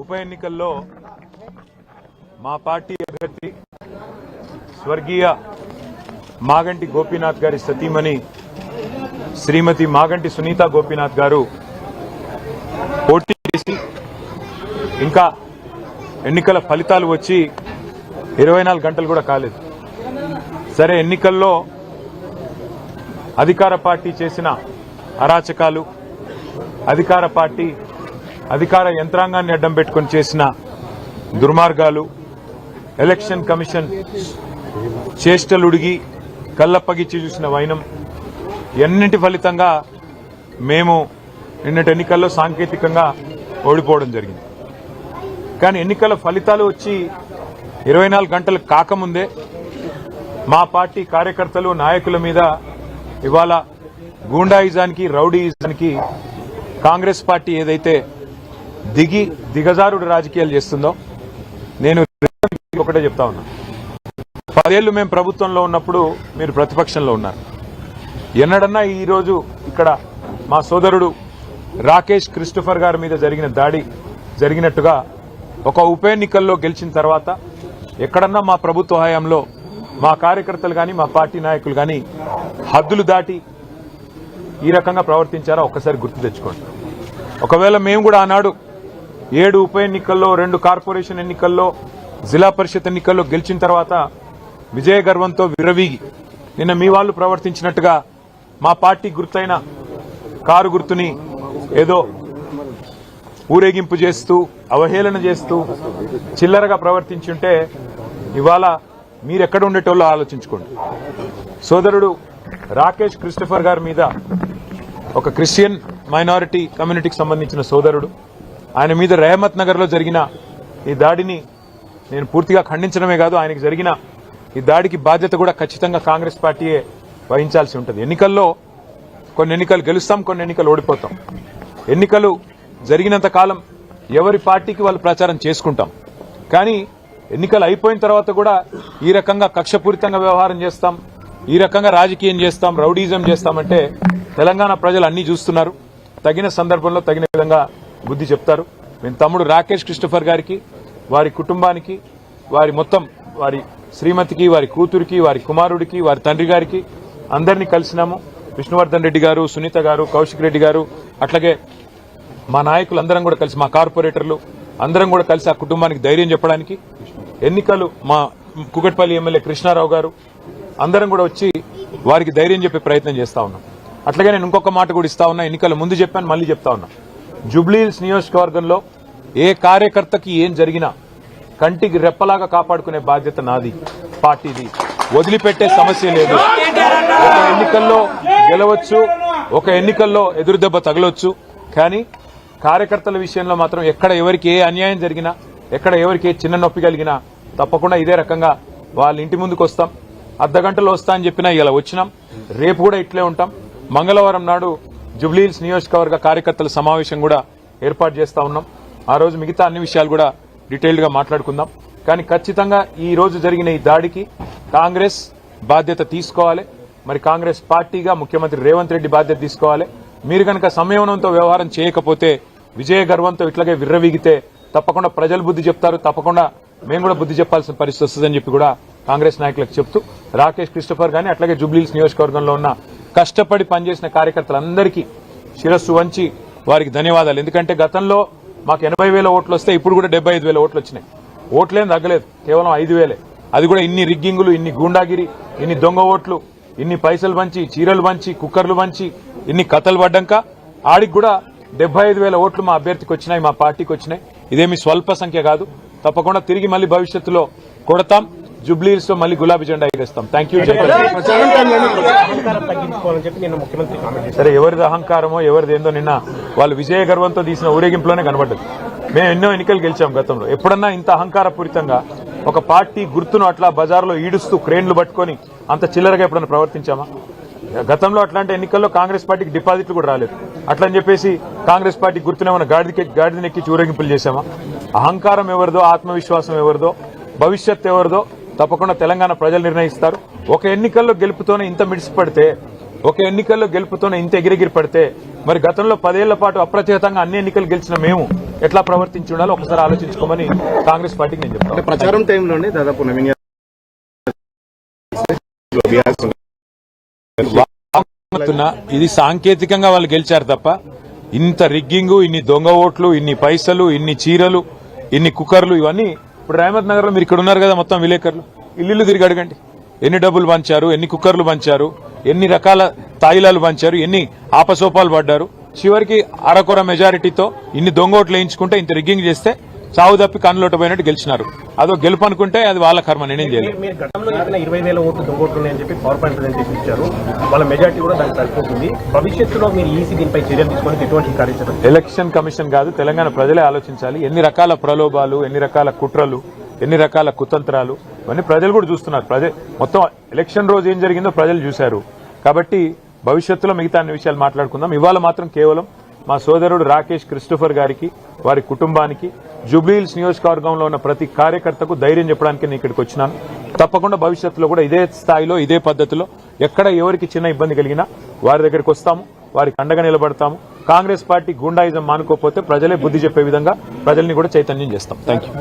ఉప ఎన్నికల్లో మా పార్టీ అభ్యర్థి స్వర్గీయ మాగంటి గోపీనాథ్ గారి సతీమణి శ్రీమతి మాగంటి సునీత గోపీనాథ్ గారు పోటీ చేసి ఇంకా ఎన్నికల ఫలితాలు వచ్చి 24 గంటలు కూడా కాలేదు. సరే, ఎన్నికల్లో అధికార పార్టీ చేసిన అరాచకాలు, అధికార యంత్రాంగాన్ని అడ్డం పెట్టుకుని చేసిన దుర్మార్గాలు, ఎలక్షన్ కమిషన్ చేష్టలుడిగి కళ్ళప్పగిచ్చి చూసిన వైనం, ఎన్నింటి ఫలితంగా మేము నిన్నటి ఎన్నికల్లో సాంకేతికంగా ఓడిపోవడం జరిగింది. కానీ ఎన్నికల ఫలితాలు వచ్చి 24 గంటలు కాకముందే మా పార్టీ కార్యకర్తలు, నాయకుల మీద ఇవాళ గూండాయిజానికి, రౌడీయిజానికి కాంగ్రెస్ పార్టీ ఏదైతే దిగజారుడు రాజకీయాలు చేస్తుందో, నేను ఒకటే చెప్తా ఉన్నా. 10 ఏళ్లు మేము ప్రభుత్వంలో ఉన్నప్పుడు మీరు ప్రతిపక్షంలో ఉన్నారు. ఎన్నడన్నా ఈరోజు ఇక్కడ మా సోదరుడు రాకేష్ క్రిస్టోఫర్ గారి మీద జరిగిన దాడి జరిగినట్టుగా ఒక ఉప ఎన్నికల్లో గెలిచిన తర్వాత ఎక్కడన్నా మా ప్రభుత్వ హయాంలో మా కార్యకర్తలు కానీ, మా పార్టీ నాయకులు కానీ హద్దులు దాటి ఈ రకంగా ప్రవర్తించారా ఒక్కసారి గుర్తు తెచ్చుకోండి. ఒకవేళ మేము కూడా ఆనాడు 7 ఉప ఎన్నికల్లో, 2 కార్పొరేషన్ ఎన్నికల్లో, జిల్లా పరిషత్ ఎన్నికల్లో గెలిచిన తర్వాత విజయ గర్వంతో విర్రవీగి నిన్న మీ వాళ్ళు ప్రవర్తించినట్టుగా మా పార్టీ గుర్తైన కారు గుర్తుని ఏదో ఊరేగింపు చేస్తూ, అవహేళన చేస్తూ చిల్లరగా ప్రవర్తించుంటే ఇవాళ మీరెక్కడ ఉండేటోళ్ళో ఆలోచించుకోండి. సోదరుడు రాకేష్ క్రిస్టోఫర్ గారి మీద, ఒక క్రిస్టియన్ మైనారిటీ కమ్యూనిటీకి సంబంధించిన సోదరుడు, ఆయన మీద రెహమత్ నగర్ లో జరిగిన ఈ దాడిని నేను పూర్తిగా ఖండించడమే కాదు, ఆయనకు జరిగిన ఈ దాడికి బాధ్యత కూడా ఖచ్చితంగా కాంగ్రెస్ పార్టీయే వహించాల్సి ఉంటుంది. ఎన్నికల్లో కొన్ని ఎన్నికలు గెలుస్తాం, కొన్ని ఎన్నికలు ఓడిపోతాం. ఎన్నికలు జరిగినంత కాలం ఎవరి పార్టీకి వాళ్ళు ప్రచారం చేసుకుంటాం. కానీ ఎన్నికలు అయిపోయిన తర్వాత కూడా ఈ రకంగా కక్షపూరితంగా వ్యవహారం చేస్తాం, ఈ రకంగా రాజకీయం చేస్తాం, రౌడీజం చేస్తామంటే తెలంగాణ ప్రజలు అన్ని చూస్తున్నారు. తగిన సందర్భంలో తగిన విధంగా బుద్ధి చెప్తారు. మేము తమ్ముడు రాకేష్ క్రిస్టోఫర్ గారికి, వారి కుటుంబానికి, వారి శ్రీమతికి, వారి కూతురికి, వారి కుమారుడికి, వారి తండ్రి గారికి అందరినీ కలిసినాము. విష్ణువర్ధన్ రెడ్డి గారు, సునీత గారు, కౌశిక్ రెడ్డి గారు, అట్లాగే మా నాయకులు అందరం కూడా కలిసి, మా కార్పొరేటర్లు అందరం కూడా కలిసి ఆ కుటుంబానికి ధైర్యం చెప్పడానికి, ఎన్నికలు మా కుకట్పల్లి ఎమ్మెల్యే కృష్ణారావు గారు అందరం కూడా వచ్చి వారికి ధైర్యం చెప్పే ప్రయత్నం చేస్తా ఉన్నాం. అట్లాగే నేను ఇంకొక మాట కూడా ఇస్తా ఉన్నా, ఎన్నికల ముందు చెప్పాను, మళ్ళీ చెప్తా ఉన్నా. జూబ్లీహిల్స్ నియోజకవర్గంలో ఏ కార్యకర్తకి ఏం జరిగినా కంటికి రెప్పలాగా కాపాడుకునే బాధ్యత నాది, పార్టీది. వదిలిపెట్టే సమస్య లేదు. ఒక ఎన్నికల్లో గెలవచ్చు, ఒక ఎన్నికల్లో ఎదురుదెబ్బ తగలొచ్చు, కానీ కార్యకర్తల విషయంలో మాత్రం ఎక్కడ ఎవరికి ఏ అన్యాయం జరిగినా, ఎక్కడ ఎవరికి ఏ చిన్న నొప్పి కలిగినా తప్పకుండా ఇదే రకంగా వాళ్ళ ఇంటి ముందుకు వస్తాం. అర్ధగంటలో వస్తా అని చెప్పినా ఇలా వచ్చినాం. రేపు కూడా ఇట్లే ఉంటాం. మంగళవారం నాడు జూబ్లీహిల్స్ నియోజకవర్గ కార్యకర్తల సమావేశం కూడా ఏర్పాటు చేస్తా ఉన్నాం. ఆ రోజు మిగతా అన్ని విషయాలు కూడా డీటెయిల్డ్ గా మాట్లాడుకుందాం. కానీ ఖచ్చితంగా ఈ రోజు జరిగిన ఈ దాడికి కాంగ్రెస్ బాధ్యత తీసుకోవాలి. మరి కాంగ్రెస్ పార్టీగా ముఖ్యమంత్రి రేవంత్ రెడ్డి బాధ్యత తీసుకోవాలి. మీరు కనుక సంయమనంతో వ్యవహారం చేయకపోతే, విజయ గర్వంతో ఇట్లాగే విర్రవీగితే తప్పకుండా ప్రజలు బుద్ధి చెప్తారు, తప్పకుండా మేము కూడా బుద్ధి చెప్పాల్సిన పరిస్థితి వస్తుందని చెప్పి కూడా కాంగ్రెస్ నాయకులకు చెప్తూ, రాకేష్ క్రిస్టోఫర్ గాని అట్లాగే జూబ్లీహిల్స్ నియోజకవర్గంలో ఉన్న కష్టపడి పనిచేసిన కార్యకర్తలందరికీ శిరస్సు వంచి వారికి ధన్యవాదాలు. ఎందుకంటే గతంలో మాకు 80,000 ఓట్లు వస్తే ఇప్పుడు కూడా 75,000 ఓట్లు వచ్చినాయి. ఓట్లేం తగ్గలేదు, కేవలం 5,000. అది కూడా ఇన్ని రిగ్గింగులు, ఇన్ని గూండాగిరి, ఇన్ని దొంగ ఓట్లు, ఇన్ని పైసలు పంచి, చీరలు పంచి, కుక్కర్లు పంచి, ఇన్ని కథలు పడ్డాక ఆడికి కూడా 75,000 ఓట్లు మా అభ్యర్థికి వచ్చినాయి, మా పార్టీకి వచ్చినాయి. ఇదేమి స్వల్ప సంఖ్య కాదు. తప్పకుండా తిరిగి మళ్ళీ భవిష్యత్తులో కొడతాం. జూబ్లీహిల్స్ లో మళ్ళీ గులాబీ జెండా ఎగరేస్తాం. Thank you. సరే, ఎవరిది అహంకారమో ఎవరిది ఏందో నిన్న వాళ్ళు విజయ గర్వంతో తీసిన ఊరేగింపులోనే కనబడ్డది. మేము ఎన్నో ఎన్నికలు గెలిచాం గతంలో. ఎప్పుడన్నా ఇంత అహంకారపూరితంగా ఒక పార్టీ గుర్తును అట్లా బజార్లో ఈడుస్తూ క్రేన్లు పట్టుకొని అంత చిల్లరగా ఎప్పుడన్నా ప్రవర్తించామా? గతంలో అట్లాంటి ఎన్నికల్లో కాంగ్రెస్ పార్టీకి డిపాజిట్లు కూడా రాలేదు. అట్లని చెప్పేసి కాంగ్రెస్ పార్టీ గుర్తునేమన్నా గాడిదనెక్కి ఊరేగింపులు చేశామా? అహంకారం ఎవరిదో, ఆత్మవిశ్వాసం ఎవరిదో, భవిష్యత్ ఎవరిదో తప్పకుండా తెలంగాణ ప్రజలు నిర్ణయిస్తారు. ఒక ఎన్నికల్లో గెలుపుతోనే ఇంత మిడిసిపడితే, ఒక ఎన్నికల్లో గెలుపుతోనే ఇంత ఎగిరెగిరి పడితే, మరి గతంలో 10 ఏళ్ల పాటు అప్రతిహతంగా అన్ని ఎన్నికలు గెలిచిన మేము ఎట్లా ప్రవర్తించి ఉండాలో ఒకసారి ఆలోచించుకోమని కాంగ్రెస్ పార్టీకి నేను చెప్తాను. ప్రచారం టైంలోనే దాదాపు నవీన్ ఇది సాంకేతికంగా వాళ్ళు గెలిచారు తప్ప ఇంత రిగ్గింగ్, ఇన్ని దొంగ ఓట్లు, ఇన్ని పైసలు, ఇన్ని చీరలు, ఇన్ని కుక్కర్లు, ఇవన్నీ ఇప్పుడు రహమత్ నగర్ లో మీరు ఇక్కడ ఉన్నారు కదా, మొత్తం విలేకరులు ఇల్లు తిరిగి అడగండి. ఎన్ని డబ్బులు పంచారు, ఎన్ని కుక్కర్లు పంచారు, ఎన్ని రకాల తాయిలాలు పంచారు, ఎన్ని ఆపసోపాలు పడ్డారు. చివరికి అరకొర మెజారిటీతో ఇన్ని దొంగ ఓట్లు వేయించుకుంటే, ఇంత రిగ్గింగ్ చేస్తే చావు తప్పి కన్నులోట పోయినట్టు గెలిచినారు. అదో గెలుపు అనుకుంటే అది వాళ్ళ కర్మ, నేనేం చేయలేదు. మీరు గతంలో చెప్పిన 20,000 ఓట్లు దొంగ ఓట్లు ఉన్నాయని చెప్పి పవర్ పాయింట్ ప్రజెంటేషన్ ఇచ్చారు. వాళ్ళ మెజార్టీ కూడా దానికి సరిపోతుంది. భవిష్యత్తులో మీరు ఈసీ దీనిపై చర్యలు తీసుకొని ఎటువంటి కార్యాచరణ? ఎలక్షన్ కమిషన్ కాదు, తెలంగాణ ప్రజలే ఆలోచించాలి. ఎన్ని రకాల ప్రలోభాలు, ఎన్ని రకాల కుట్రలు, ఎన్ని రకాల కుతంత్రాలు, ఇవన్నీ ప్రజలు కూడా చూస్తున్నారు. మొత్తం ఎలక్షన్ రోజు ఏం జరిగిందో ప్రజలు చూశారు. కాబట్టి భవిష్యత్తులో మిగతా అన్ని విషయాలు మాట్లాడుకుందాం. ఇవాళ మాత్రం కేవలం మా సోదరుడు రాకేష్ క్రిస్టోఫర్ గారికి, వారి కుటుంబానికి, జూబ్లీహిల్స్ నియోజకవర్గంలో ఉన్న ప్రతి కార్యకర్తకు ధైర్యం చెప్పడానికి నేను ఇక్కడికి వచ్చినాను. తప్పకుండా భవిష్యత్తులో కూడా ఇదే స్థాయిలో, ఇదే పద్ధతిలో ఎక్కడ ఎవరికి చిన్న ఇబ్బంది కలిగినా వారి దగ్గరికి వస్తాము, వారికి అండగా నిలబడతాము. కాంగ్రెస్ పార్టీ గుండాయిజం మానుకోకపోతే ప్రజలే బుద్ధి చెప్పే విధంగా ప్రజల్ని కూడా చైతన్యం చేస్తాం. Thank you.